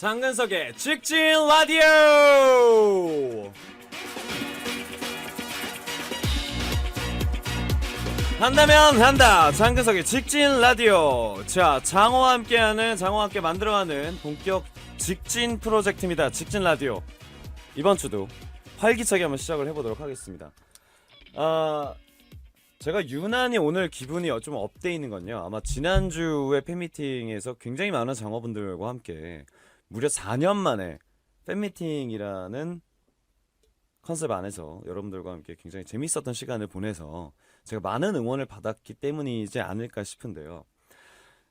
장근석의 직진 라디오. 한다면 한다. 장근석의 직진 라디오. 자, 장어와 함께 만들어가는 본격 직진 프로젝트입니다. 직진 라디오. 이번 주도 활기차게 한번 시작을 해보도록 하겠습니다. 제가 유난히 오늘 기분이 좀 업돼 있는 건요, 아마 지난주에 팬미팅에서 굉장히 많은 장어분들과 함께 무려 4년 만에 팬미팅이라는 컨셉 안에서 여러분들과 함께 굉장히 재밌었던 시간을 보내서 제가 많은 응원을 받았기 때문이지 않을까 싶은데요.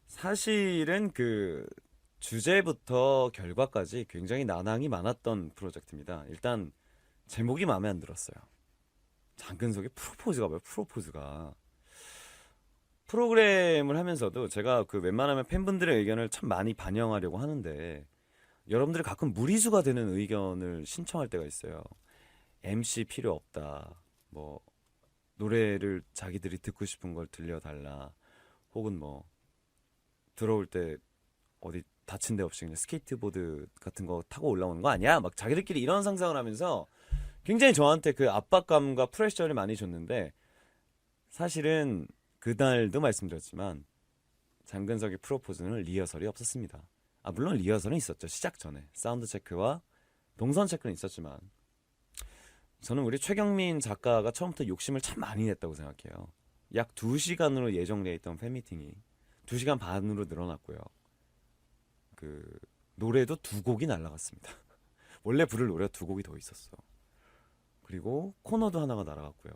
사실은 그 주제부터 결과까지 굉장히 난항이 많았던 프로젝트입니다. 일단 제목이 마음에 안 들었어요. 장근석의 프로포즈가 뭐야? 프로포즈가 프로그램을 하면서도 제가 그 웬만하면 팬분들의 의견을 참 많이 반영하려고 하는데, 여러분들이 가끔 무리수가 되는 의견을 신청할 때가 있어요. MC 필요 없다, 뭐 노래를 자기들이 듣고 싶은 걸 들려달라, 혹은 뭐 들어올 때 어디 다친 데 없이 그냥 스케이트보드 같은 거 타고 올라오는 거 아니야? 막 자기들끼리 이런 상상을 하면서 굉장히 저한테 그 압박감과 프레셔를 많이 줬는데, 사실은 그날도 말씀드렸지만 장근석의 프로포즈는 리허설이 없었습니다. 물론 리허설은 있었죠. 시작 전에 사운드 체크와 동선 체크는 있었지만, 저는 우리 최경민 작가가 처음부터 욕심을 참 많이 냈다고 생각해요. 약 2시간으로 예정되어 있던 팬미팅이 2시간 반으로 늘어났고요. 그 노래도 2곡이 날라갔습니다. 원래 부를 노래가 2곡이 더 있었어. 그리고 코너도 하나가 날아갔고요.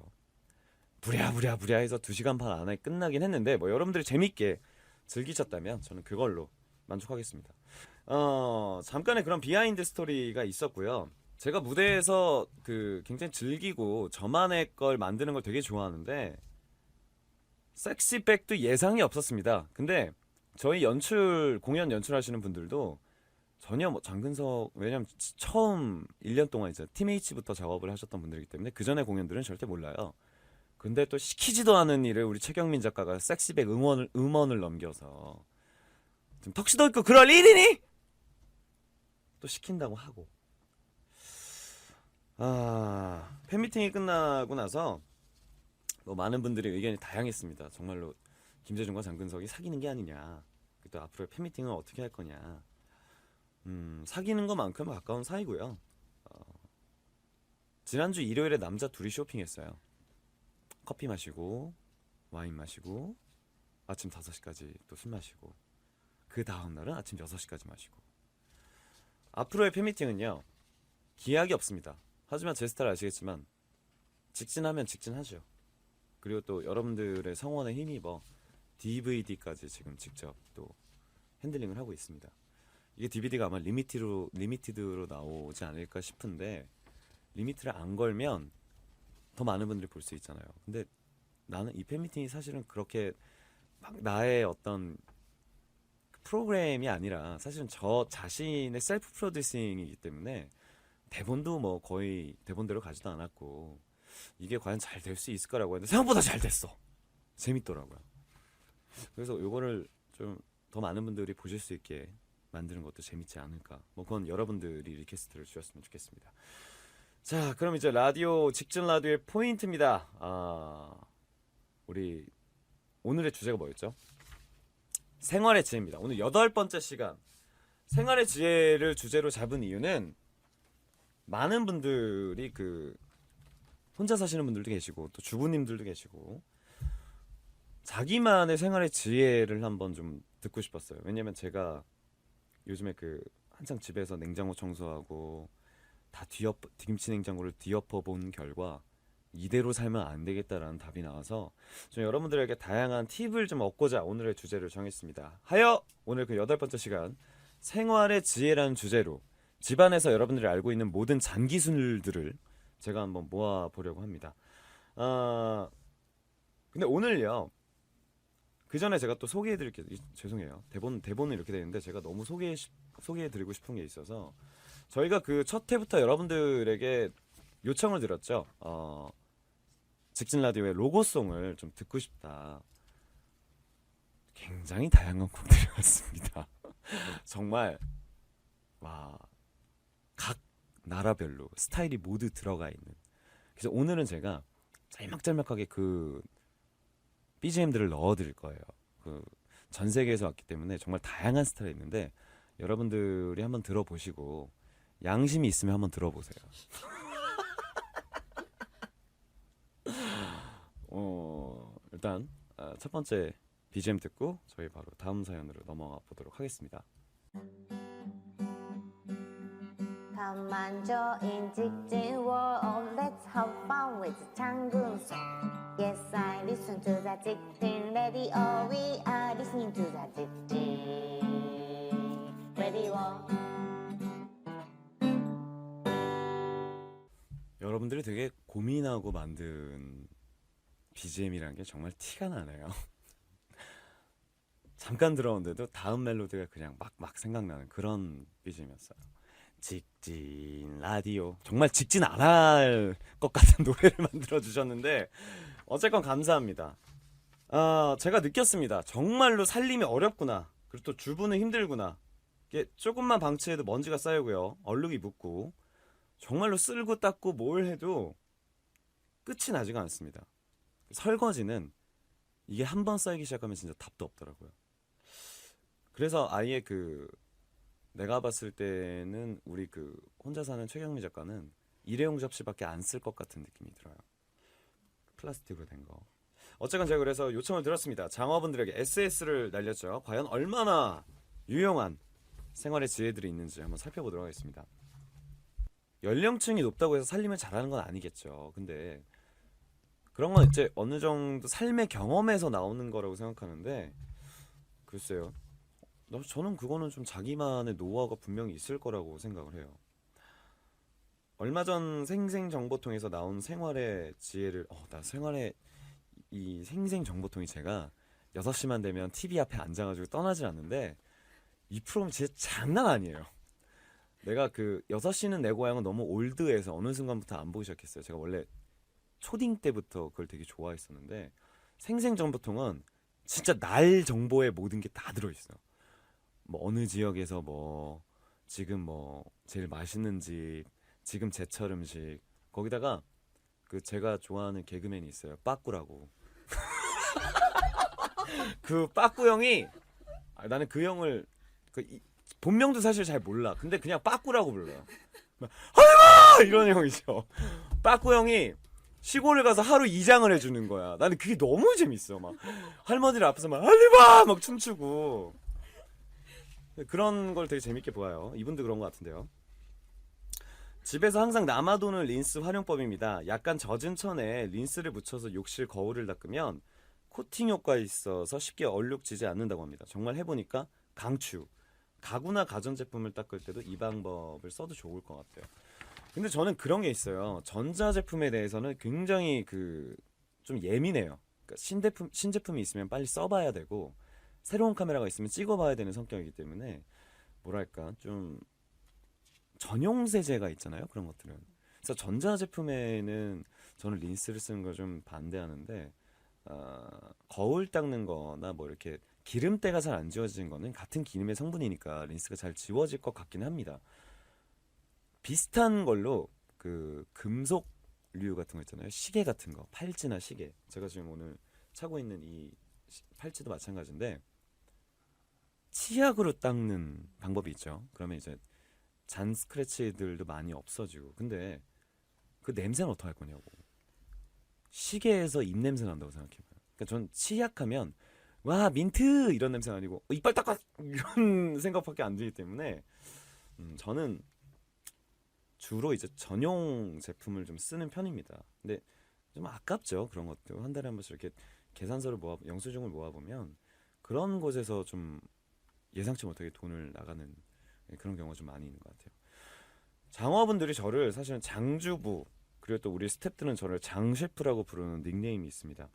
부랴부랴 해서 2시간 반 안에 끝나긴 했는데, 뭐 여러분들이 재밌게 즐기셨다면 저는 그걸로 만족하겠습니다. 잠깐의 그런 비하인드 스토리가 있었고요. 제가 무대에서 그 굉장히 즐기고 저만의 걸 만드는 걸 되게 좋아하는데, 섹시백도 예상이 없었습니다. 근데 저희 공연 연출하시는 분들도 전혀 뭐 장근석, 왜냐면 처음 1년 동안 이제 팀 H부터 작업을 하셨던 분들이기 때문에 그 전에 공연들은 절대 몰라요. 근데 또 시키지도 않은 일을 우리 최경민 작가가 섹시백 음원을 넘겨서 좀 턱시도 입고 그럴 일이니? 또 시킨다고 하고. 팬미팅이 끝나고 나서 뭐 많은 분들의 의견이 다양했습니다. 정말로 김재중과 장근석이 사귀는 게 아니냐, 또 앞으로 팬미팅은 어떻게 할 거냐. 사귀는 것만큼 가까운 사이고요. 지난주 일요일에 남자 둘이 쇼핑했어요. 커피 마시고 와인 마시고 아침 5시까지 또 술 마시고, 그 다음날은 아침 6시까지 마시고. 앞으로의 팬미팅은요, 기약이 없습니다. 하지만 제 스타일 아시겠지만 직진하면 직진하죠. 그리고 또 여러분들의 성원에 힘입어 DVD까지 지금 직접 또 핸들링을 하고 있습니다. 이게 DVD가 아마 리미티드로 나오지 않을까 싶은데, 리미트를 안 걸면 더 많은 분들이 볼 수 있잖아요. 근데 나는 이 팬미팅이 사실은 그렇게 막 나의 어떤 프로그램이 아니라 사실은 저 자신의 셀프 프로듀싱이기 때문에 대본도 뭐 거의 대본대로 가지도 않았고, 이게 과연 잘 될 수 있을 거라고 했는데 생각보다 잘 됐어. 재밌더라고요. 그래서 요거를 좀 더 많은 분들이 보실 수 있게 만드는 것도 재밌지 않을까. 뭐 그건 여러분들이 리퀘스트를 주셨으면 좋겠습니다. 자, 그럼 이제 직진 라디오의 포인트입니다. 우리 오늘의 주제가 뭐였죠? 생활의 지혜입니다. 오늘 8번째 시간, 생활의 지혜를 주제로 잡은 이유는 많은 분들이 그 혼자 사시는 분들도 계시고 또 주부님들도 계시고 자기만의 생활의 지혜를 한번 좀 듣고 싶었어요. 왜냐면 제가 요즘에 그 한창 집에서 냉장고 청소하고 다 김치 냉장고를 뒤엎어 본 결과 이대로 살면 안 되겠다라는 답이 나와서 좀 여러분들에게 다양한 팁을 좀 얻고자 오늘의 주제를 정했습니다. 하여 오늘 그 8번째 시간, 생활의 지혜라는 주제로 집안에서 여러분들이 알고 있는 모든 잔기술들을 제가 한번 모아보려고 합니다. 근데 오늘요, 그 전에 제가 또 소개해드릴게요. 죄송해요. 대본은 이렇게 되는데 제가 너무 소개해드리고 싶은 게 있어서, 저희가 그 첫 회부터 여러분들에게 요청을 드렸죠. 직진 라디오의 로고송을 좀 듣고 싶다. 굉장히 다양한 곡들이 왔습니다. 정말 와, 각 나라별로 스타일이 모두 들어가 있는. 그래서 오늘은 제가 짤막짤막하게 그 BGM들을 넣어드릴 거예요. 그 전 세계에서 왔기 때문에 정말 다양한 스타일이 있는데 여러분들이 한번 들어보시고 양심이 있으면 한번 들어보세요. 일단 첫 번째 BGM 듣고 저희 바로 다음 사연으로 넘어가 보도록 하겠습니다. 가만져인 직진 world, let's have fun with 장근석. Yes, I listen to the 직진 radio. We are listening to the 직진 radio. 여러분들이 되게 고민하고 만든 BGM이라는 게 정말 티가 나네요. 잠깐 들어온데도 다음 멜로디가 그냥 막 생각나는 그런 BGM이었어요. 직진 라디오. 정말 직진 안 할 것 같은 노래를 만들어 주셨는데 어쨌건 감사합니다. 제가 느꼈습니다. 정말로 살림이 어렵구나. 그리고 또 주부는 힘들구나. 이게 조금만 방치해도 먼지가 쌓이고요. 얼룩이 묻고 정말로 쓸고 닦고 뭘 해도 끝이 나지가 않습니다. 설거지는 이게 한 번 쌓이기 시작하면 진짜 답도 없더라고요. 그래서 아예 내가 봤을 때는 우리 혼자 사는 최경미 작가는 일회용 접시밖에 안 쓸 것 같은 느낌이 들어요. 플라스틱으로 된 거. 어쨌건 제가 그래서 요청을 드렸습니다. 장어분들에게 SS를 날렸죠. 과연 얼마나 유용한 생활의 지혜들이 있는지 한번 살펴보도록 하겠습니다. 연령층이 높다고 해서 살림을 잘하는 건 아니겠죠. 근데 그런 건 이제 어느 정도 삶의 경험에서 나오는 거라고 생각하는데 글쎄요. 저는 그거는 좀 자기만의 노하우가 분명히 있을 거라고 생각을 해요. 얼마 전 생생정보통에서 나온 생활의 지혜를 나 생활의 이 생생정보통이 제가 6시만 되면 TV 앞에 앉아가지고 떠나질 않는데 이 프로그램 진짜 장난 아니에요. 내가 6시는 내 고향은 너무 올드해서 어느 순간부터 안 보기 시작했어요. 제가 원래 초딩 때부터 그걸 되게 좋아했었는데 생생정보통은 진짜 날 정보의 모든 게 다 들어있어요. 뭐 어느 지역에서 지금 제일 맛있는 집, 지금 제철 음식, 거기다가 제가 좋아하는 개그맨이 있어요. 빠꾸라고. 그 빠꾸 형이 나는 그 형을 본명도 사실 잘 몰라. 근데 그냥 빠꾸라고 불러요. 할마 이런 형이죠. 빠꾸 형이 시골을 가서 하루 2장을 해주는 거야. 나는 그게 너무 재밌어. 막 할머니들 앞에서 막 할리바 막 춤추고 그런 걸 되게 재밌게 보아요. 이분도 그런 것 같은데요. 집에서 항상 남아도는 린스 활용법입니다. 약간 젖은 천에 린스를 묻혀서 욕실 거울을 닦으면 코팅 효과 있어서 쉽게 얼룩지지 않는다고 합니다. 정말 해보니까 강추. 가구나 가전제품을 닦을 때도 이 방법을 써도 좋을 것 같아요. 근데 저는 그런 게 있어요. 전자제품에 대해서는 굉장히 좀 예민해요. 그러니까 신제품이 있으면 빨리 써봐야 되고 새로운 카메라가 있으면 찍어봐야 되는 성격이기 때문에 뭐랄까 좀 전용 세제가 있잖아요. 그런 것들은. 그래서 전자제품에는 저는 린스를 쓰는 걸 좀 반대하는데 거울 닦는 거나 이렇게 기름때가 잘 안 지워지는 거는 같은 기름의 성분이니까 린스가 잘 지워질 것 같긴 합니다. 비슷한 걸로 금속류 같은 거 있잖아요. 시계 같은 거, 팔찌나 시계. 제가 지금 오늘 차고 있는 이 팔찌도 마찬가지인데 치약으로 닦는 방법이 있죠. 그러면 이제 잔 스크래치들도 많이 없어지고. 근데 그 냄새는 어떻게 할 거냐고. 시계에서 입냄새 난다고 생각해봐요. 그러니까 전 치약하면 와 민트 이런 냄새가 아니고 이빨 닦아 이런 생각밖에 안 들기 때문에 저는 주로 이제 전용 제품을 좀 쓰는 편입니다. 근데 좀 아깝죠. 그런 것도 한 달에 한 번씩 이렇게 계산서를 영수증을 모아보면 그런 곳에서 좀 예상치 못하게 돈을 나가는 그런 경우가 좀 많이 있는 것 같아요. 장어분들이 저를 사실은 장주부, 그리고 또 우리 스태프들은 저를 장셰프라고 부르는 닉네임이 있습니다.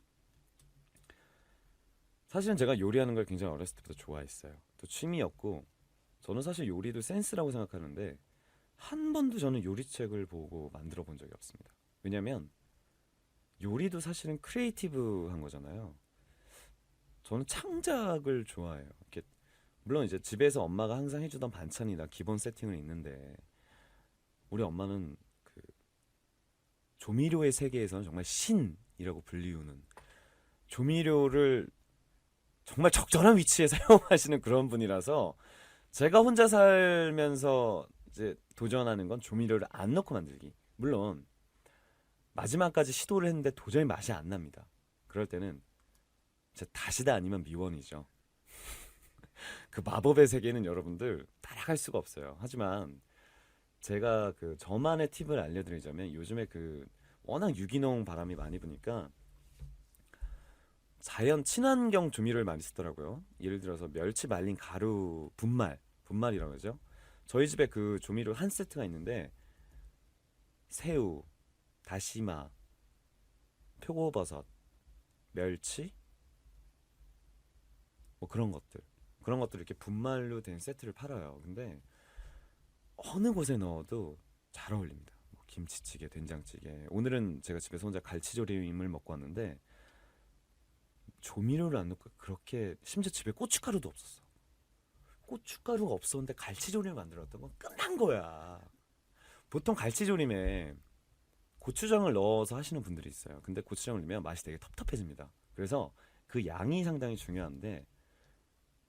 사실은 제가 요리하는 걸 굉장히 어렸을 때부터 좋아했어요. 또 취미였고 저는 사실 요리도 센스라고 생각하는데 한 번도 저는 요리책을 보고 만들어 본 적이 없습니다. 왜냐면 요리도 사실은 크리에이티브한 거잖아요. 저는 창작을 좋아해요. 이렇게 물론 이제 집에서 엄마가 항상 해주던 반찬이나 기본 세팅은 있는데 우리 엄마는 그 조미료의 세계에서는 정말 신이라고 불리우는 조미료를 정말 적절한 위치에 사용하시는 그런 분이라서 제가 혼자 살면서 이제 도전하는 건 조미료를 안 넣고 만들기. 물론 마지막까지 시도를 했는데 도저히 맛이 안 납니다. 그럴 때는 진짜 다시다 아니면 미원이죠. 그 마법의 세계는 여러분들 따라갈 수가 없어요. 하지만 제가 그 저만의 팁을 알려드리자면 요즘에 그 워낙 유기농 바람이 많이 부니까 자연 친환경 조미료를 많이 쓰더라고요. 예를 들어서 멸치 말린 가루 분말이라고 하죠. 저희 집에 그 조미료 한 세트가 있는데 새우, 다시마, 표고버섯, 멸치 뭐 그런 것들 이렇게 분말로 된 세트를 팔아요. 근데 어느 곳에 넣어도 잘 어울립니다. 뭐 김치찌개, 된장찌개. 오늘은 제가 집에서 혼자 갈치조림을 먹고 왔는데 조미료를 안 넣고 그렇게 심지어 집에 고춧가루도 없었어. 고춧가루가 없었는데 갈치조림을 만들었던 건 끝난 거야. 보통 갈치조림에 고추장을 넣어서 하시는 분들이 있어요. 근데 고추장을 넣으면 맛이 되게 텁텁해집니다. 그래서 그 양이 상당히 중요한데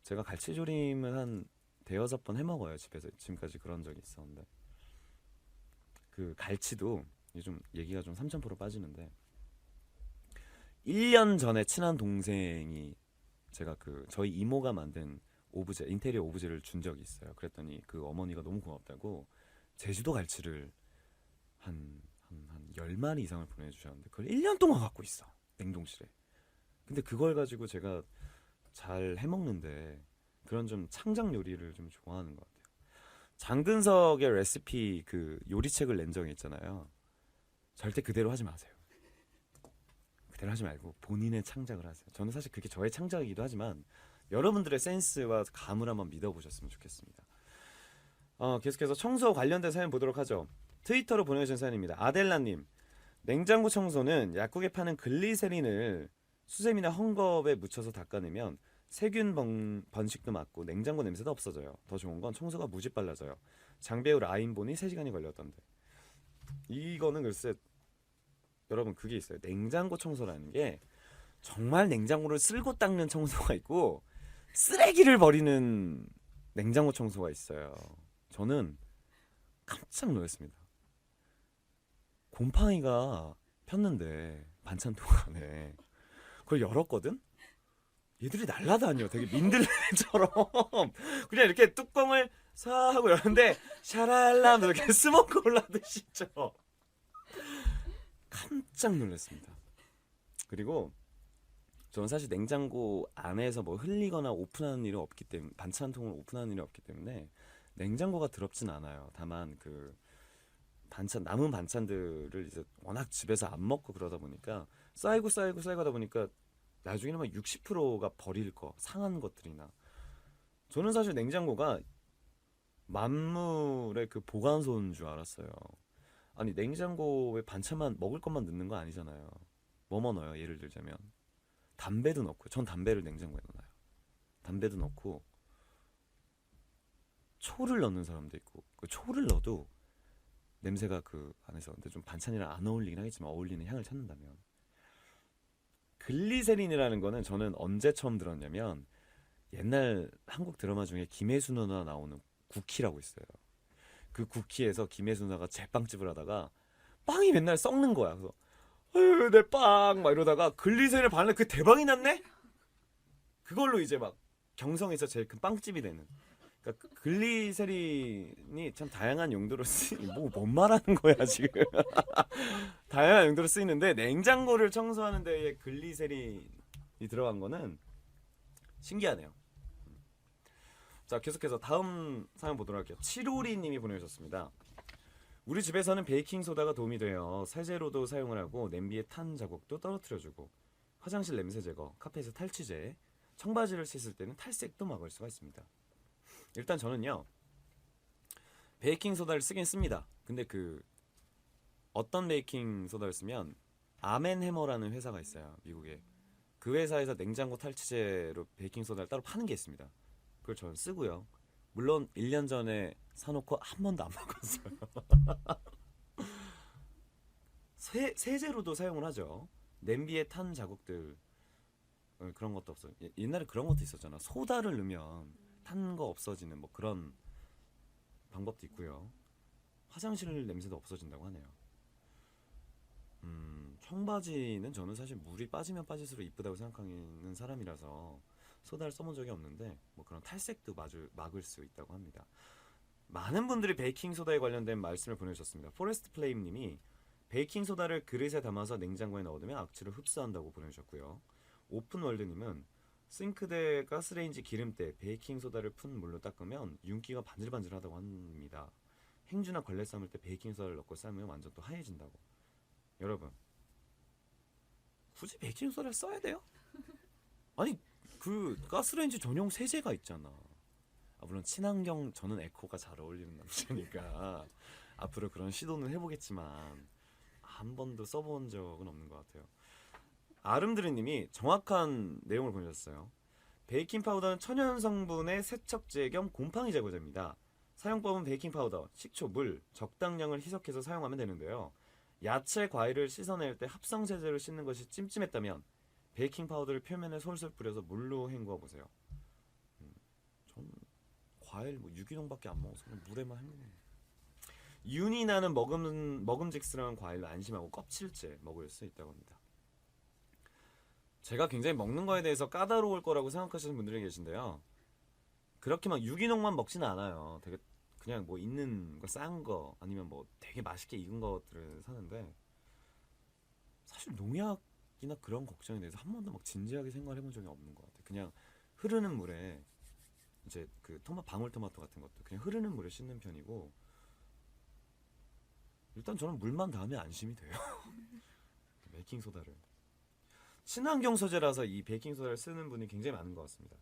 제가 갈치조림을 한 대여섯 번 해먹어요. 집에서 지금까지 그런 적이 있었는데 그 갈치도 이게 좀 얘기가 좀 3000% 빠지는데 1년 전에 친한 동생이 제가 그 저희 이모가 만든 오브제 인테리어 오브제를 준 적이 있어요. 그랬더니 그 어머니가 너무 고맙다고 제주도 갈치를 한 10마리 이상을 보내주셨는데 그걸 1년 동안 갖고 있어. 냉동실에. 근데 그걸 가지고 제가 잘 해먹는데 그런 좀 창작 요리를 좀 좋아하는 것 같아요. 장근석의 레시피 그 요리책을 낸 적이 있잖아요. 절대 그대로 하지 마세요. 그대로 하지 말고 본인의 창작을 하세요. 저는 사실 그게 저의 창작이기도 하지만 여러분들의 센스와 감을 한번 믿어보셨으면 좋겠습니다. 계속해서 청소 관련된 사연 보도록 하죠. 트위터로 보내주신 사연입니다. 아델라님, 냉장고 청소는 약국에 파는 글리세린을 수세미나 헝겊에 묻혀서 닦아내면 세균 번식도 막고 냉장고 냄새도 없어져요. 더 좋은 건 청소가 무지 빨라져요. 장배우 라인본이 3시간이 걸렸던데. 이거는 글쎄 여러분 그게 있어요. 냉장고 청소라는 게 정말 냉장고를 쓸고 닦는 청소가 있고 쓰레기를 버리는 냉장고 청소가 있어요. 저는 깜짝 놀랐습니다. 곰팡이가 폈는데 반찬통 안에 그걸 열었거든? 얘들이 날라다녀. 되게 민들레처럼 그냥 이렇게 뚜껑을 사 하고 열었는데 샤랄람 이렇게 스모크 올라듯이 죠. 깜짝 놀랐습니다. 그리고 저는 사실 냉장고 안에서 뭐 흘리거나 오픈하는 일이 없기 때문에 반찬통을 오픈하는 일이 없기 때문에 냉장고가 더럽진 않아요. 다만 그 반찬 남은 반찬들을 이제 워낙 집에서 안 먹고 그러다 보니까 쌓이고 하다 보니까 나중에는 막 60%가 버릴 거 상한 것들이나 저는 사실 냉장고가 만물의 그 보관소인 줄 알았어요. 아니 냉장고에 반찬만 먹을 것만 넣는 거 아니잖아요. 뭐뭐 넣어요? 예를 들자면 담배도 넣고 전 담배를 냉장고에 넣어요. 담배도 넣고 초를 넣는 사람도 있고 그 초를 넣어도 냄새가 그 안에서 근데 좀 반찬이랑 안 어울리긴 하겠지만 어울리는 향을 찾는다면 글리세린이라는 거는 저는 언제 처음 들었냐면 옛날 한국 드라마 중에 김혜수 누나 나오는 구키라고 있어요. 그 구키에서 김혜수 누나가 제빵집을 하다가 빵이 맨날 썩는 거야. 그래서 아유 내 빵 막 이러다가 글리세린을 바르는데 그 대박이 났네? 그걸로 이제 막 경성에서 제일 큰 빵집이 되는. 그러니까 글리세린이 참 다양한 용도로 뭔 말하는 거야 지금. 다양한 용도로 쓰이는데 냉장고를 청소하는 데에 글리세린이 들어간 거는 신기하네요. 자 계속해서 다음 사연 보도록 할게요. 752 님이 보내주셨습니다. 우리 집에서는 베이킹소다가 도움이 돼요. 세제로도 사용을 하고 냄비에 탄 자국도 떨어뜨려주고 화장실 냄새 제거, 카페에서 탈취제, 청바지를 씻을 때는 탈색도 막을 수가 있습니다. 일단 저는요 베이킹소다를 쓰긴 씁니다. 근데 그 어떤 베이킹소다를 쓰면 아멘해머라는 회사가 있어요. 미국에. 그 회사에서 냉장고 탈취제로 베이킹소다를 따로 파는 게 있습니다. 그걸 저는 쓰고요. 물론 1년 전에 사놓고 한 번도 안 먹었어요. 세제로도 사용을 하죠. 냄비에 탄 자국들 그런 것도 없어. 옛날에 그런 것도 있었잖아. 소다를 넣으면 탄 거 없어지는 뭐 그런 방법도 있고요. 화장실 냄새도 없어진다고 하네요. 청바지는 저는 사실 물이 빠지면 빠질수록 이쁘다고 생각하는 사람이라서 소다를 써본 적이 없는데 뭐 그런 탈색도 막을 수 있다고 합니다. 많은 분들이 베이킹 소다에 관련된 말씀을 보내주셨습니다. 포레스트 플레임님이 베이킹 소다를 그릇에 담아서 냉장고에 넣어두면 악취를 흡수한다고 보내주셨고요. 오픈월드님은 싱크대, 가스레인지 기름때 베이킹 소다를 푼 물로 닦으면 윤기가 반질반질하다고 합니다. 행주나 걸레 삶을 때 베이킹 소다를 넣고 삶으면 완전 또 하얘진다고. 여러분, 굳이 베이킹 소다를 써야 돼요? 아니 그 가스레인지 전용 세제가 있잖아. 물론 친환경 저는 에코가 잘 어울리는 남자니까 앞으로 그런 시도는 해보겠지만 한 번도 써본 적은 없는 것 같아요. 아름드리님이 정확한 내용을 보내셨어요. 베이킹 파우더는 천연 성분의 세척제 겸 곰팡이 제거제입니다. 사용법은 베이킹 파우더, 식초, 물 적당량을 희석해서 사용하면 되는데요. 야채, 과일을 씻어낼 때 합성 세제를 씻는 것이 찜찜했다면 베이킹 파우더를 표면에 솔솔 뿌려서 물로 헹궈 보세요. 전 과일 뭐 유기농밖에 안 먹어서 그냥 물에만 헹구는. 윤이 나는 먹음직스러운 과일로 안심하고 껍질째 먹을 수 있다고 합니다. 제가 굉장히 먹는 거에 대해서 까다로울 거라고 생각하시는 분들이 계신데요. 그렇게 막 유기농만 먹지는 않아요. 되게 그냥 뭐 있는 거 싼 거 아니면 뭐 되게 맛있게 익은 것들을 사는데 사실 농약이나 그런 걱정에 대해서 한 번도 막 진지하게 생각해 본 적이 없는 것 같아요. 그냥 흐르는 물에 이제 그 방울토마토 같은 것도 그냥 흐르는 물에 씻는 편이고 일단 저는 물만 닿으면 안심이 돼요. 베이킹 소다를 친환경 소재라서 이 베이킹 소다를 쓰는 분이 굉장히 많은 것 같습니다.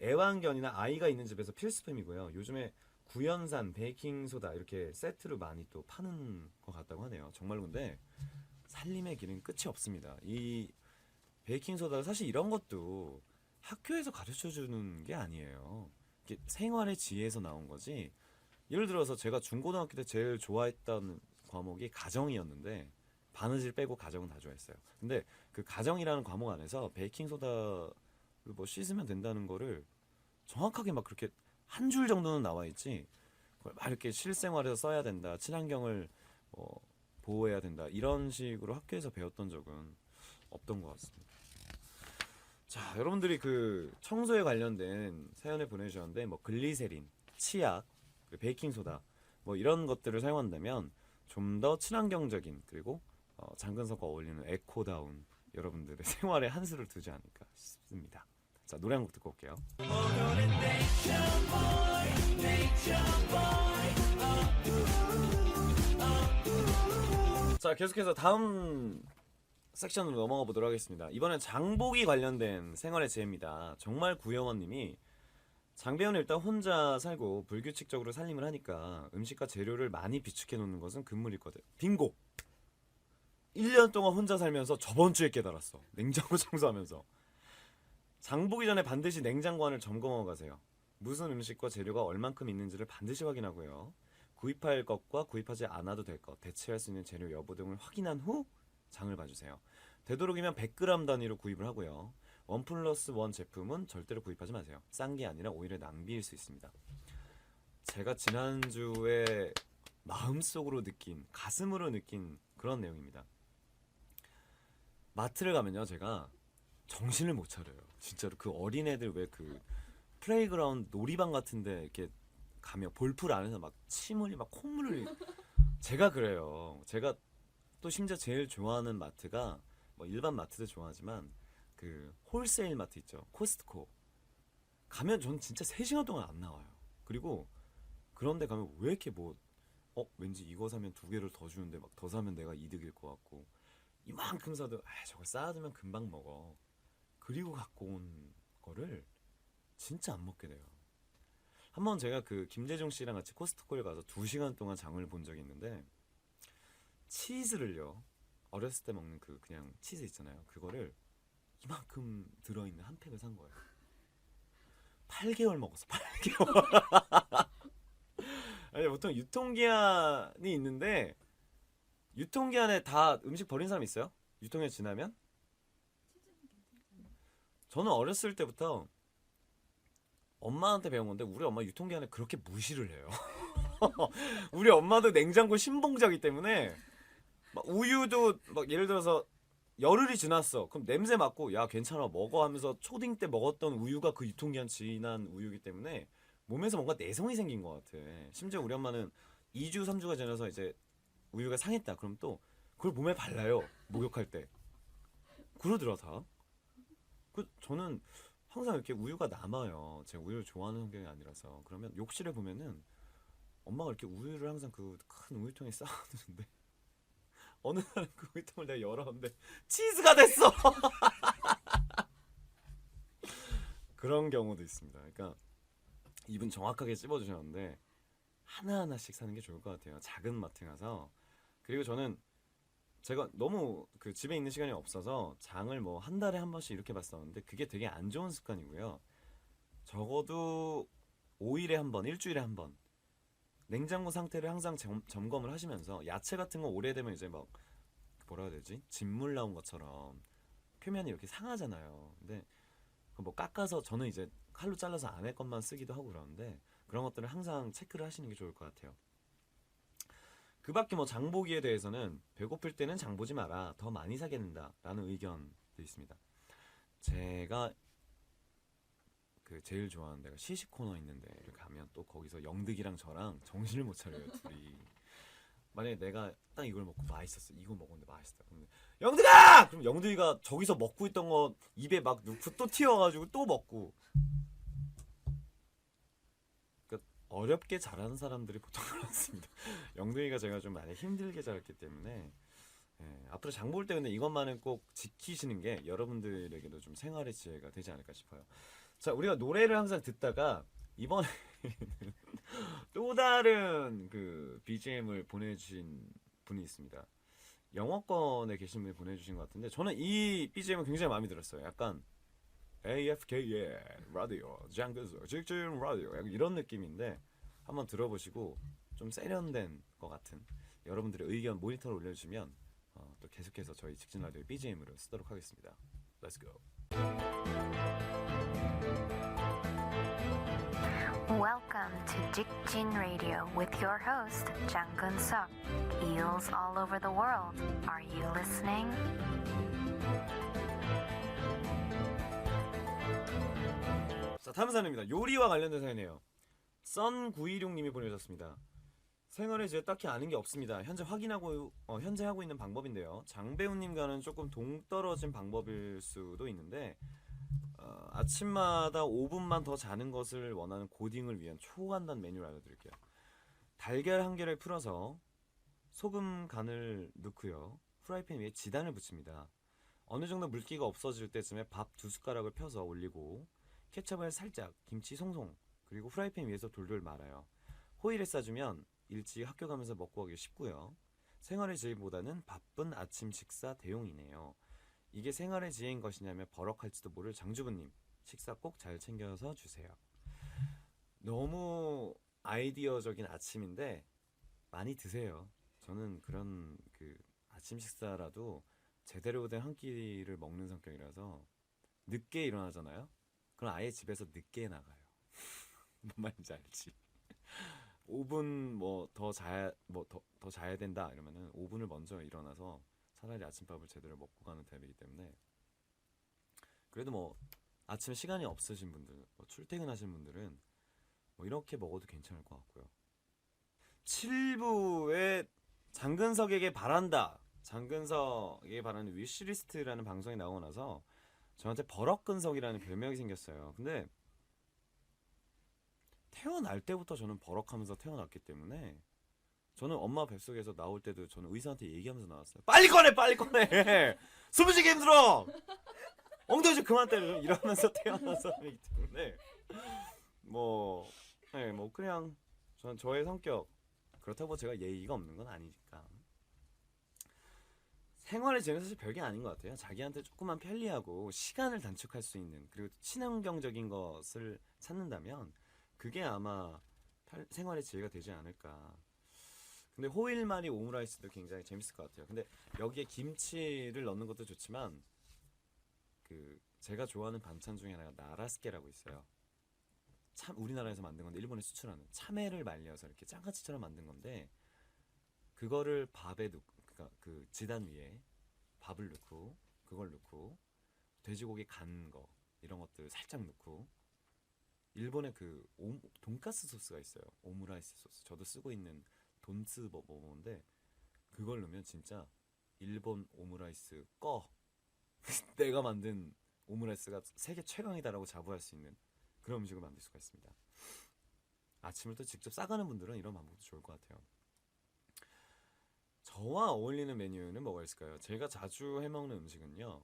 애완견이나 아이가 있는 집에서 필수품이고요. 요즘에 구연산 베이킹 소다 이렇게 세트로 많이 또 파는 것 같다고 하네요. 정말 근데 살림의 길은 끝이 없습니다. 이 베이킹 소다 사실 이런 것도 학교에서 가르쳐 주는 게 아니에요. 이게 생활의 지혜에서 나온 거지. 예를 들어서 제가 중고등학교 때 제일 좋아했던 과목이 가정이었는데 바느질 빼고 가정은 다 좋아했어요. 근데 그 가정이라는 과목 안에서 베이킹 소다를 뭐 씻으면 된다는 거를 정확하게 막 그렇게 한 줄 정도는 나와 있지. 그걸 막 이렇게 실생활에서 써야 된다. 친환경을 보호해야 된다. 이런 식으로 학교에서 배웠던 적은 없던 것 같습니다. 자, 여러분들이 그 청소에 관련된 사연을 보내주셨는데 뭐 글리세린, 치약, 베이킹 소다 뭐 이런 것들을 사용한다면 좀 더 친환경적인 그리고 장근석과 어울리는 에코다운 여러분들의 생활에 한 수를 두지 않을까 싶습니다. 자, 노래 한 곡 듣고 올게요. 자, 계속해서 다음 섹션으로 넘어가 보도록 하겠습니다. 이번엔 장보기 관련된 생활의 지혜입니다. 정말 구영원님이 장배우는 일단 혼자 살고 불규칙적으로 살림을 하니까 음식과 재료를 많이 비축해 놓는 것은 금물이거든. 빙고! 1년 동안 혼자 살면서 저번 주에 깨달았어. 냉장고 청소하면서. 장보기 전에 반드시 냉장고 안을 점검하고 가세요. 무슨 음식과 재료가 얼만큼 있는지를 반드시 확인하고요. 구입할 것과 구입하지 않아도 될 것, 대체할 수 있는 재료 여부 등을 확인한 후 장을 봐주세요. 되도록이면 100g 단위로 구입을 하고요. 1+1 제품은 절대로 구입하지 마세요. 싼 게 아니라 오히려 낭비일 수 있습니다. 제가 지난주에 마음속으로 느낀, 가슴으로 느낀 그런 내용입니다. 마트를 가면요, 제가 정신을 못 차려요. 진짜로 그 어린애들 왜 그 플레이그라운드 놀이방 같은데 이렇게 가면 볼풀 안에서 막 침 흘리 막 콧물 흘리 제가 그래요. 제가 또 심지어 제일 좋아하는 마트가 뭐 일반 마트도 좋아하지만 그 홀세일 마트 있죠. 코스트코 가면 전 진짜 3시간 동안 안 나와요. 그리고 그런데 가면 왜 이렇게 뭐 왠지 이거 사면 2개를 더 주는데 막 더 사면 내가 이득일 것 같고 이만큼 사도 저걸 쌓아두면 금방 먹어. 그리고 갖고 온 거를 진짜 안 먹게 돼요. 한번 제가 그 김재중 씨랑 같이 코스트코에 가서 2시간 동안 장을 본 적이 있는데 치즈를요. 어렸을 때 먹는 그 그냥 치즈 있잖아요. 그거를 이만큼 들어있는 한 팩을 산 거예요. 8개월 먹었어. 8개월. 아니 보통 유통기한이 있는데 유통기한에 다 음식 버린 사람 있어요? 유통기한 지나면? 저는 어렸을 때부터 엄마한테 배운 건데 우리 엄마 유통기한에 그렇게 무시를 해요. 우리 엄마도 냉장고 신봉자기 때문에 막 우유도 막 예를 들어서 열흘이 지났어. 그럼 냄새 맡고 야 괜찮아 먹어 하면서 초딩 때 먹었던 우유가 그 유통기한 지난 우유기 때문에 몸에서 뭔가 내성이 생긴 것 같아. 심지어 우리 엄마는 2주 3주가 지나서 이제 우유가 상했다. 그럼 또 그걸 몸에 발라요. 목욕할 때. 그러더라 다. 저는 항상 이렇게 우유가 남아요. 제가 우유를 좋아하는 성격이 아니라서. 그러면 욕실에 보면은 엄마가 이렇게 우유를 항상 그 큰 우유통에 쌓아두는데 어느 날은 그 우유통을 내가 열었는데 치즈가 됐어. 그런 경우도 있습니다. 그러니까 입은 정확하게 찝어주셨는데 하나하나씩 사는 게 좋을 것 같아요. 작은 마트 가서. 그리고 저는 제가 너무 그 집에 있는 시간이 없어서 장을 뭐 한 달에 한 번씩 이렇게 봤었는데 그게 되게 안 좋은 습관이고요. 적어도 5일에 한 번, 일주일에 한 번 냉장고 상태를 항상 점검을 하시면서 야채 같은 거 오래되면 이제 막 뭐라 해야 되지? 진물 나온 것처럼 표면이 이렇게 상하잖아요. 근데 뭐 깎아서 저는 이제 칼로 잘라서 안에 것만 쓰기도 하고 그러는데 그런 것들을 항상 체크를 하시는 게 좋을 것 같아요. 그 밖에 뭐 장보기에 대해서는 배고플 때는 장보지 마라. 더 많이 사게 된다. 라는 의견도 있습니다. 제가 그 제일 좋아하는 데가 시식 코너 있는데 이렇게 가면 또 거기서 영득이랑 저랑 정신을 못 차려요. 둘이. 만약에 내가 딱 이걸 먹고 맛있었어. 이거 먹었는데 맛있다. 그러면 영득아! 그럼 영득이가 저기서 먹고 있던 거 입에 막 넣고 또 튀어가지고 또 먹고. 어렵게 자라는 사람들이 보통 그렇습니다. 영등이가 제가 좀 많이 힘들게 자랐기 때문에 앞으로 장 볼 때 근데 이것만은 꼭 지키시는 게 여러분들에게도 좀 생활의 지혜가 되지 않을까 싶어요. 자, 우리가 노래를 항상 듣다가 이번에는 또 다른 그 BGM을 보내주신 분이 있습니다. 영어권에 계신 분이 보내주신 것 같은데 저는 이 BGM은 굉장히 마음에 들었어요. 약간 AFK의 라디오, 장근석 직진 라디오 이런 느낌인데 한번 들어보시고 좀 세련된 것 같은 여러분들의 의견 모니터로 올려주시면 또 계속해서 저희 직진 라디오 BGM으로 쓰도록 하겠습니다. Let's go. Welcome to Jikjin Radio with your host, Jang Gun-seok. Eels all over the world. Are you listening? 자, 다음 사연입니다. 요리와 관련된 사연이에요. 썬916님이 보내주셨습니다. 생활에 제가 딱히 아는 게 없습니다. 현재 하고 있는 방법인데요. 장배우님과는 조금 동떨어진 방법일 수도 있는데 아침마다 5분만 더 자는 것을 원하는 고딩을 위한 초간단 메뉴를 알려드릴게요. 달걀 한 개를 풀어서 소금 간을 넣고요. 프라이팬 위에 지단을 붙입니다. 어느 정도 물기가 없어질 때쯤에 밥 2숟가락을 펴서 올리고 케첩을 살짝, 김치 송송, 그리고 프라이팬 위에서 돌돌 말아요. 호일에 싸주면 일찍 학교 가면서 먹고 가기 쉽고요. 생활의 지혜보다는 바쁜 아침 식사 대용이네요. 이게 생활의 지혜인 것이냐며 버럭할지도 모를 장주부님, 식사 꼭 잘 챙겨서 주세요. 너무 아이디어적인 아침인데 많이 드세요. 저는 그런 그 아침 식사라도 제대로 된 한 끼를 먹는 성격이라서 늦게 일어나잖아요. 그럼 아예 집에서 늦게 나가요. 뭔 말인지 알지? 5분 뭐 더 자야 된다 이러면은 5분을 먼저 일어나서 차라리 아침밥을 제대로 먹고 가는 타입이기 때문에 그래도 뭐 아침에 시간이 없으신 분들, 뭐 출퇴근하신 분들은 뭐 이렇게 먹어도 괜찮을 것 같고요. 7부에 장근석에게 바란다. 장근석에게 바라는 위시리스트라는 방송이 나오고 나서 저한테 버럭근석이라는 별명이 생겼어요. 근데 태어날 때부터 저는 버럭하면서 태어났기 때문에 저는 엄마 뱃속에서 나올 때도 저는 의사한테 얘기하면서 나왔어요. 빨리 꺼내! 빨리 꺼내! 숨 쉬기 힘들어! 엉덩이 좀 그만 때려! 이러면서 태어난 사람이기 때문에 뭐 그냥 저는 저의 성격 그렇다고 제가 예의가 없는 건 아니니까. 생활의 재는 사실 별게 아닌 것 같아요. 자기한테 조금만 편리하고 시간을 단축할 수 있는 그리고 친환경적인 것을 찾는다면 그게 아마 생활의 지혜가 되지 않을까. 근데 호일마리 오므라이스도 굉장히 재밌을 것 같아요. 근데 여기에 김치를 넣는 것도 좋지만 그 제가 좋아하는 반찬 중에 하나가 나라스케라고 있어요. 참 우리나라에서 만든 건데 일본에 수출하는 참외를 말려서 이렇게 장아찌처럼 만든 건데 그거를 밥에 넣고 그러니까 그 지단 위에 밥을 넣고 그걸 넣고 돼지고기 간 거 이런 것들 살짝 넣고 일본의 그 돈가스 소스가 있어요. 오므라이스 소스. 저도 쓰고 있는 돈츠 버버인데 그걸 넣으면 진짜 일본 오므라이스 꺼. 내가 만든 오므라이스가 세계 최강이다라고 자부할 수 있는 그런 음식을 만들 수가 있습니다. 아침을 또 직접 싸가는 분들은 이런 방법도 좋을 것 같아요. 저와 어울리는 메뉴는 뭐가 있을까요? 제가 자주 해먹는 음식은요.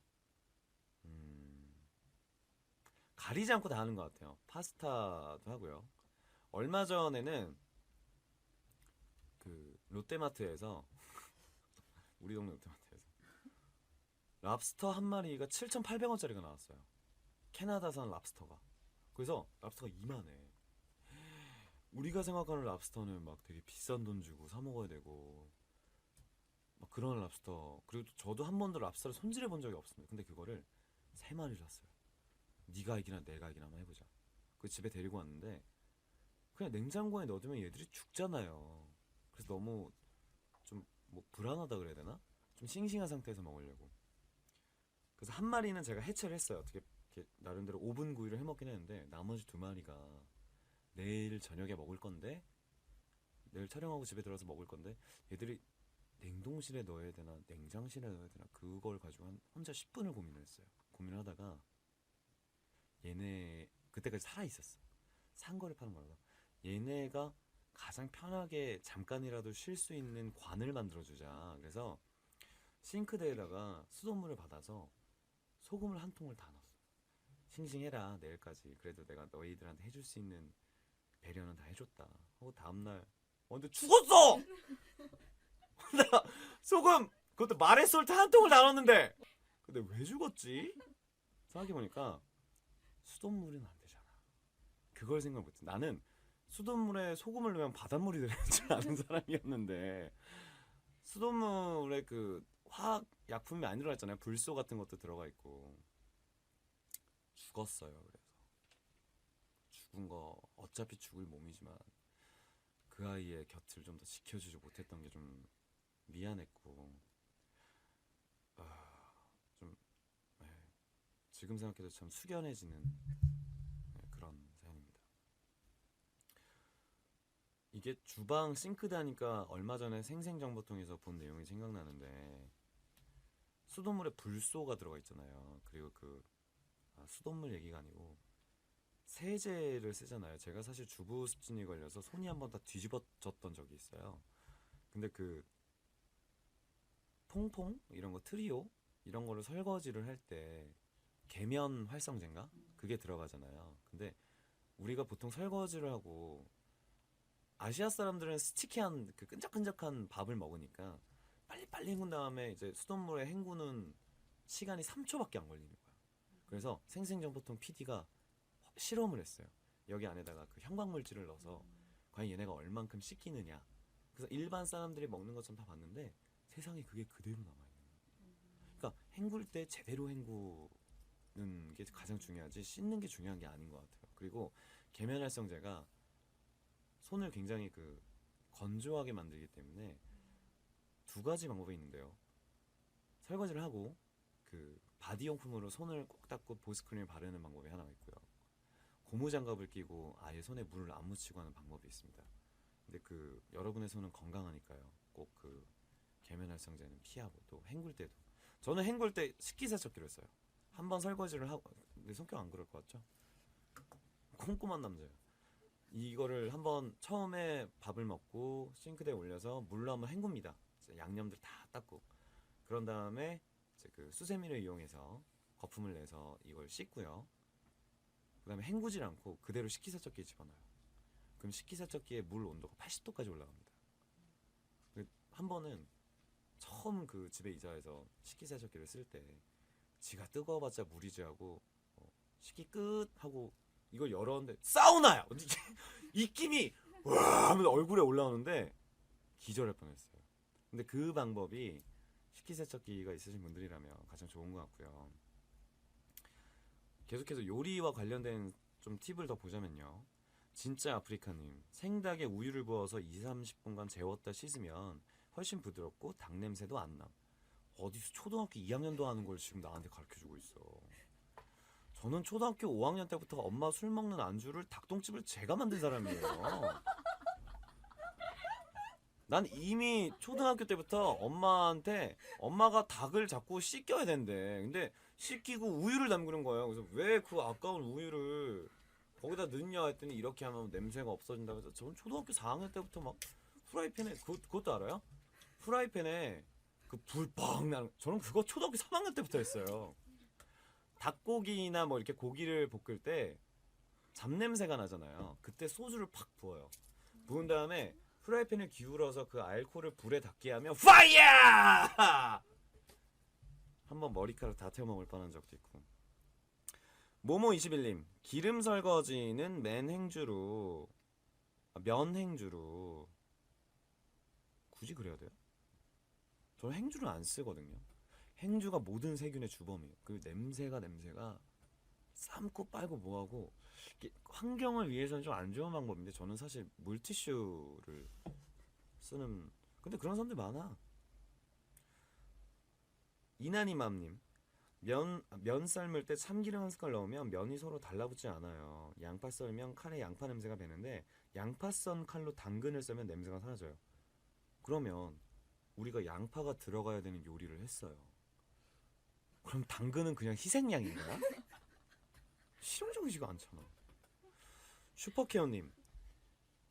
가리지 않고 다 하는 것 같아요. 파스타도 하고요. 얼마 전에는 그 롯데마트에서 우리 동네 롯데마트에서 랍스터 한 마리가 7,800원짜리가 나왔어요. 캐나다산 랍스터가. 그래서 랍스터가 이만해. 우리가 생각하는 랍스터는 막 되게 비싼 돈 주고 사 먹어야 되고 막 그런 랍스터. 그리고 저도 한 번도 랍스터를 손질해 본 적이 없습니다. 근데 그거를 3마리를 샀어요. 네가 이기나 내가 이기나 한번 해보자. 그 집에 데리고 왔는데 그냥 냉장고에 넣어두면 얘들이 죽잖아요. 그래서 너무 좀 뭐 불안하다 그래야 되나? 좀 싱싱한 상태에서 먹으려고. 그래서 한 마리는 제가 해체를 했어요. 어떻게 이렇게 나름대로 오븐 구이를 해먹긴 했는데 나머지 2마리가 내일 저녁에 먹을 건데 내일 촬영하고 집에 들어서 먹을 건데 얘들이 냉동실에 넣어야 되나 냉장실에 넣어야 되나 그걸 가지고 혼자 10분을 고민을 했어요. 고민을 하다가 얘네 그때까지 살아 있었어. 산 거를 파는 거라서 얘네가 가장 편하게 잠깐이라도 쉴 수 있는 관을 만들어주자. 그래서 싱크대에다가 수돗물을 받아서 소금을 한 통을 다 넣었어. 싱싱해라 내일까지. 그래도 내가 너희들한테 해줄 수 있는 배려는 다 해줬다. 하고 다음날 근데 죽었어. 나 소금 그것도 마레솔트 한 통을 다 넣었는데 근데 왜 죽었지? 생각해보니까 수돗물은 안 되잖아. 그걸 생각 못해. 나는 수돗물에 소금을 넣으면 바닷물이 되는 줄 아는 사람이었는데 수돗물에 그 화학 약품이 안 들어가 있잖아요. 불소 같은 것도 들어가 있고 죽었어요. 그래서 죽은 거 어차피 죽을 몸이지만 그 아이의 곁을 좀 더 지켜주지 못했던 게 좀 미안했고 좀 네, 지금 생각해도 참 숙연해지는 네, 그런 사연입니다. 이게 주방 싱크대 하니까 얼마 전에 생생정보통에서 본 내용이 생각나는데 수돗물에 불소가 들어가 있잖아요. 그리고 수돗물 얘기가 아니고 세제를 쓰잖아요. 제가 사실 주부 습진이 걸려서 손이 한번 다 뒤집어졌던 적이 있어요. 근데 그 퐁퐁 이런 거 트리오 이런 거를 설거지를 할 때 계면 활성제인가 그게 들어가잖아요. 근데 우리가 보통 설거지를 하고 아시아 사람들은 스티키한 그 끈적끈적한 밥을 먹으니까 빨리빨리 헹군 다음에 이제 수돗물에 헹구는 시간이 3초밖에 안 걸리는 거야. 그래서 생생정보통 PD가 실험을 했어요. 여기 안에다가 그 형광물질을 넣어서 과연 얘네가 얼만큼 씻기느냐. 그래서 일반 사람들이 먹는 것처럼 다 봤는데 세상에 그게 그대로 남아있는 거예요. 그러니까 헹굴 때 제대로 헹구는 게 가장 중요하지 씻는 게 중요한 게 아닌 것 같아요. 그리고 계면활성제가 손을 굉장히 건조하게 만들기 때문에 2가지 방법이 있는데요. 설거지를 하고 바디용품으로 손을 꼭 닦고 보습크림을 바르는 방법이 하나 있고요. 고무장갑을 끼고 아예 손에 물을 안 묻히고 하는 방법이 있습니다. 근데 여러분의 손은 건강하니까요. 꼭 계면활성제는 피하고 또 헹굴 때도 저는 헹굴 때 식기세척기를 써요. 한번 설거지를 하고 내 성격 안 그럴 것 같죠? 꼼꼼한 남자예요. 이거를 한번 처음에 밥을 먹고 싱크대에 올려서 물로 한번 헹굽니다. 양념들 다 닦고 그런 다음에 이제 수세미를 이용해서 거품을 내서 이걸 씻고요. 그 다음에 헹구질 않고 그대로 식기세척기에 집어넣어요. 그럼 식기세척기의 물 온도가 80도까지 올라갑니다. 한 번은 처음 그 집에 이사해서 식기세척기를 쓸 때 지가 뜨거워봤자 물이지 하고 식기 끝 하고 이걸 열었는데 사우나야. 입김이 와 하면 얼굴에 올라오는데 기절할 뻔했어요. 근데 그 방법이 식기세척기가 있으신 분들이라면 가장 좋은 것 같고요. 계속해서 요리와 관련된 좀 팁을 더 보자면요. 진짜 아프리카님, 생닭에 우유를 부어서 20-30분간 재웠다 씻으면 훨씬 부드럽고 닭 냄새도 안 남. 어디서 초등학교 2학년도 하는 걸 지금 나한테 가르쳐주고 있어. 저는 초등학교 5학년 때부터 엄마 술 먹는 안주를 닭똥집을 제가 만든 사람이에요. 난 이미 초등학교 때부터 엄마한테 엄마가 닭을 자꾸 씻겨야 된대. 근데 씻기고 우유를 담그는 거예요. 그래서 왜 그 아까운 우유를 거기다 넣냐 했더니 이렇게 하면 냄새가 없어진다고 해서 저는 초등학교 4학년 때부터 막 프라이팬에 그것도 알아요? 프라이팬에 그 불 빡 나는 저는 그거 초등학교 3학년 때부터 했어요. 닭고기나 뭐 이렇게 고기를 볶을 때 잡냄새가 나잖아요. 그때 소주를 팍 부어요. 부은 다음에 프라이팬을 기울여서 그 알코올을 불에 닿게 하면 파이어! 한번 머리카락 다 태워 먹을 뻔한 적도 있고. 모모21님, 기름 설거지는 면행주로 굳이 그래야 돼요? 저는 행주를 안 쓰거든요. 행주가 모든 세균의 주범이에요. 그 냄새가 삶고 빨고 뭐하고 환경을 위해서는 좀 안 좋은 방법인데 저는 사실 물티슈를 쓰는. 근데 그런 사람들 많아. 이나니맘님, 면 삶을 때 참기름 한 숟갈 넣으면 면이 서로 달라붙지 않아요. 양파 썰면 칼에 양파 냄새가 배는데 양파 썬 칼로 당근을 썰면 냄새가 사라져요. 그러면 우리가 양파가 들어가야 되는 요리를 했어요. 그럼 당근은 그냥 희생양인가요? 실용적이지가 않잖아. 슈퍼케어님,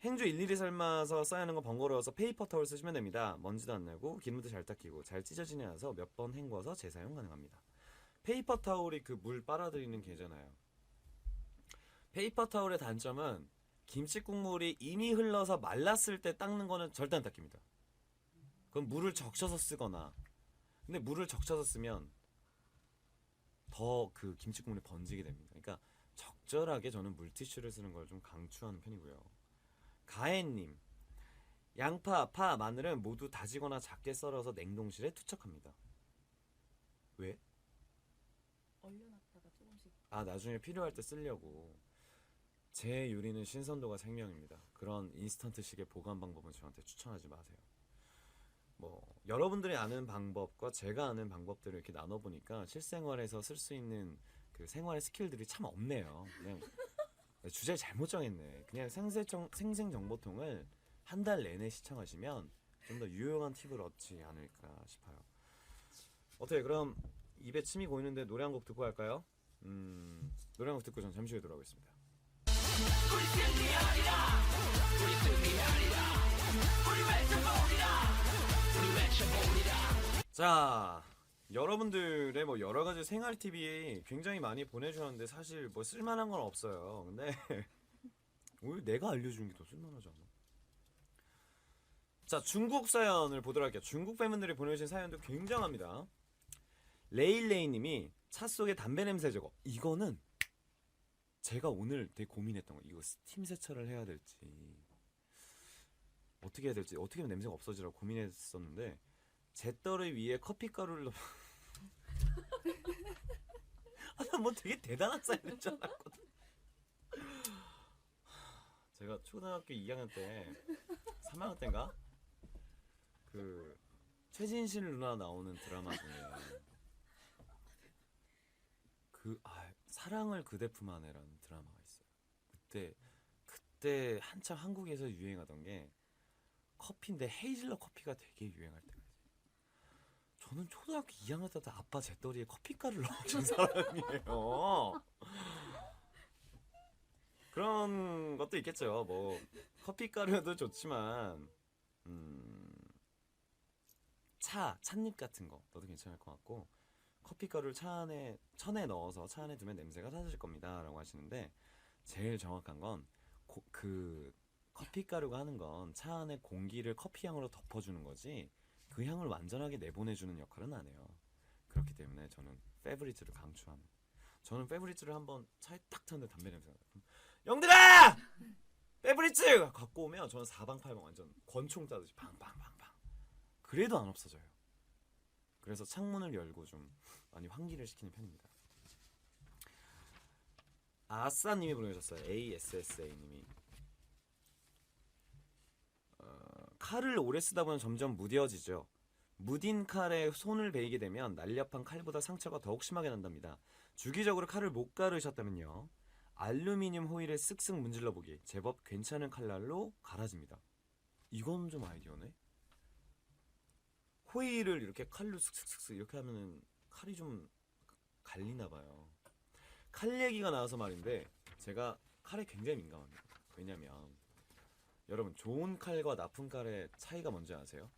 행주 일일이 삶아서 써야 하는 건 번거로워서 페이퍼 타월 쓰시면 됩니다. 먼지도 안 나고 기름도 잘 닦이고 잘 찢어지지 않아서 몇 번 헹궈서 재사용 가능합니다. 페이퍼 타월이 그 물 빨아들이는 개잖아요. 페이퍼 타월의 단점은 김치 국물이 이미 흘러서 말랐을 때 닦는 거는 절대 안 닦입니다. 그건 물을 적셔서 쓰거나. 근데 물을 적셔서 쓰면 더 그 김치 국물이 번지게 됩니다. 그러니까 적절하게 저는 물티슈를 쓰는 걸 좀 강추하는 편이고요. 가엔님, 양파, 파, 마늘은 모두 다지거나 작게 썰어서 냉동실에 투척합니다. 왜? 얼려놨다가 조금씩. 나중에 필요할 때 쓰려고. 제 요리는 신선도가 생명입니다. 그런 인스턴트식의 보관 방법은 저한테 추천하지 마세요. 뭐 여러분들이 아는 방법과 제가 아는 방법들을 이렇게 나눠보니까 실생활에서 쓸 수 있는 그 생활의 스킬들이 참 없네요. 그냥 주제를 잘못 정했네. 그냥 생생정보통을 한 달 내내 시청하시면 좀 더 유용한 팁을 얻지 않을까 싶어요. 어떻게 그럼 입에 침이 고이는데 노래 한 곡 듣고 갈까요? 노래 한 곡 듣고 전 잠시 후에 돌아오겠습니다. 자, 여러분들의 뭐 여러 가지 생활 팁이 굉장히 많이 보내주셨는데 사실 뭐 쓸만한 건 없어요. 근데 오히려 내가 알려주는 게 더 쓸만하지 않아? 자, 중국 사연을 보도록 할게요. 중국 팬분들이 보내주신 사연도 굉장합니다. 레일레이님이 차 속에 담배 냄새 제거. 이거는 제가 오늘 되게 고민했던 거. 이거 스팀 세차를 해야 될지 어떻게 해야 될지 어떻게 하면 냄새가 없어지라고 고민했었는데 잿더리 위에 커피가루를 넣어. 뭐 되게 대단한 사연인 줄 알았거든. 제가 초등학교 2학년 때 3학년 때인가 그 최진실 누나 나오는 드라마 중에 사랑을 그대 품 안에라는 드라마가 있어요. 그때 한참 한국에서 유행하던 게 커피인데 헤이즐넛 커피가 되게 유행할 때가 있어요. 저는 초등학교 2학년 때 아빠 잿더리에 커피가루를 넣어준 사람이에요. 그런 것도 있겠죠. 뭐 커피가루도 좋지만 찻잎 같은 거 넣어도 괜찮을 것 같고 커피가루를 천에 넣어서 차 안에 두면 냄새가 사라질 겁니다 라고 하시는데 제일 정확한 건 그 커피가루가 하는 건 차 안에 공기를 커피향으로 덮어주는 거지 그 그 향을 완전하게 내보내주는 역할은 안 해요. 그렇기 때문에 저는 페브리즈를 강추하는. 저는 페브리즈를 한번 차에 딱 탔는데 담배 냄새가 나요. 영들아! 페브리즈! 갖고 오면 저는 사방팔방 완전 권총 따듯이 팡팡팡팡. 그래도 안 없어져요. 그래서 창문을 열고 좀 많이 환기를 시키는 편입니다. 아싸님이 보내주셨어요. ASSA님이. 칼을 오래 쓰다 보면 점점 무뎌지죠. 무딘 칼에 손을 베이게 되면 날렵한 칼보다 상처가 더욱 심하게 난답니다. 주기적으로 칼을 못 가르셨다면요. 알루미늄 호일에 쓱쓱 문질러 보기. 제법 괜찮은 칼날로 갈아집니다. 이건 좀 아이디어네. 호일을 이렇게 칼로 쓱쓱쓱 이렇게 하면은 칼이 좀 갈리나 봐요. 칼 얘기가 나와서 말인데 제가 칼에 굉장히 민감합니다. 왜냐면 여러분 좋은 칼과 나쁜 칼의 차이가 뭔지 아세요?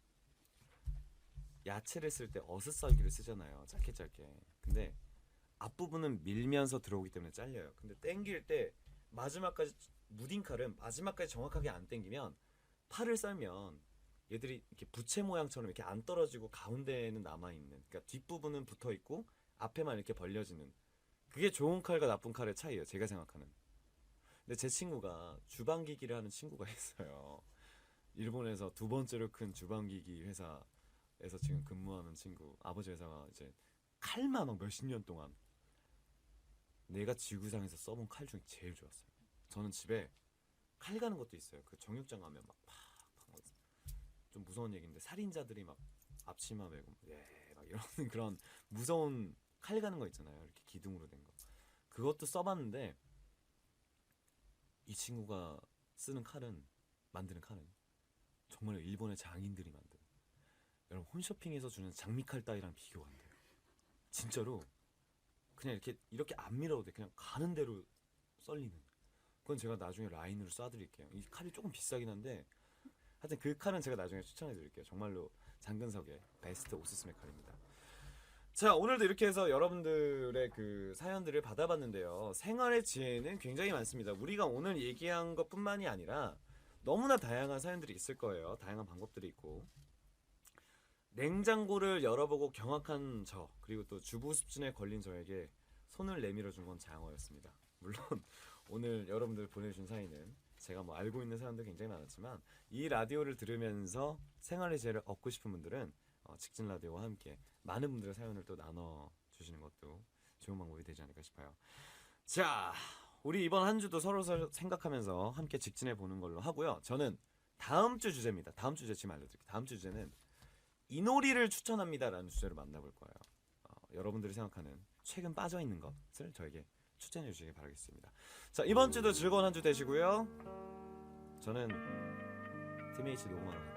야채를 쓸 때 어슷썰기를 쓰잖아요. 짧게 짧게. 근데 앞부분은 밀면서 들어오기 때문에 잘려요. 근데 땡길 때 마지막까지 무딘 칼은 마지막까지 정확하게 안 땡기면 팔을 썰면 얘들이 이렇게 부채 모양처럼 이렇게 안 떨어지고 가운데에는 남아있는, 그러니까 뒷부분은 붙어있고 앞에만 이렇게 벌려지는, 그게 좋은 칼과 나쁜 칼의 차이예요. 제가 생각하는. 근데 제 친구가 주방기기를 하는 친구가 있어요. 일본에서 두 번째로 큰 주방기기 회사에서 지금 근무하는 친구. 아버지 회사가 이제 칼만 막 몇십 년 동안 내가 지구상에서 써본 칼 중에 제일 좋았어요. 저는 집에 칼 가는 것도 있어요. 그 정육점 가면 막 팍팍 좀 무서운 얘기인데 살인자들이 막 앞치마 메고 막 이러는 그런 무서운 칼 가는 거 있잖아요. 이렇게 기둥으로 된 거. 그것도 써봤는데 이 친구가 쓰는 칼은, 만드는 칼은 정말 일본의 장인들이 만든, 여러분 홈쇼핑에서 주는 장미칼 따위랑 비교가 안 돼요. 진짜로 그냥 이렇게 안 밀어도 돼. 그냥 가는 대로 썰리는. 그건 제가 나중에 라인으로 쏴드릴게요. 이 칼이 조금 비싸긴 한데 하여튼 그 칼은 제가 나중에 추천해드릴게요. 정말로 장근석의 베스트 오스스메 칼입니다. 자, 오늘도 이렇게 해서 여러분들의 그 사연들을 받아봤는데요. 생활의 지혜는 굉장히 많습니다. 우리가 오늘 얘기한 것뿐만이 아니라 너무나 다양한 사연들이 있을 거예요. 다양한 방법들이 있고. 냉장고를 열어보고 경악한 저, 그리고 또 주부 습진에 걸린 저에게 손을 내밀어 준 건 장어였습니다. 물론 오늘 여러분들 보내주신 사연은 제가 뭐 알고 있는 사연도 굉장히 많았지만 이 라디오를 들으면서 생활의 지혜를 얻고 싶은 분들은 직진 라디오와 함께 많은 분들의 사연을 또 나눠주시는 것도 좋은 방법이 되지 않을까 싶어요. 자, 우리 이번 한 주도 서로 생각하면서 함께 직진해 보는 걸로 하고요. 저는 다음 주 주제입니다. 다음 주 주제 지금 알려드릴게요. 다음 주 주제는 이놀이를 추천합니다라는 주제로 만나볼 거예요. 여러분들이 생각하는 최근 빠져있는 것을 저에게 추천해 주시기 바라겠습니다. 자, 이번 주도 즐거운 한 주 되시고요. 저는 팀H 녹음하러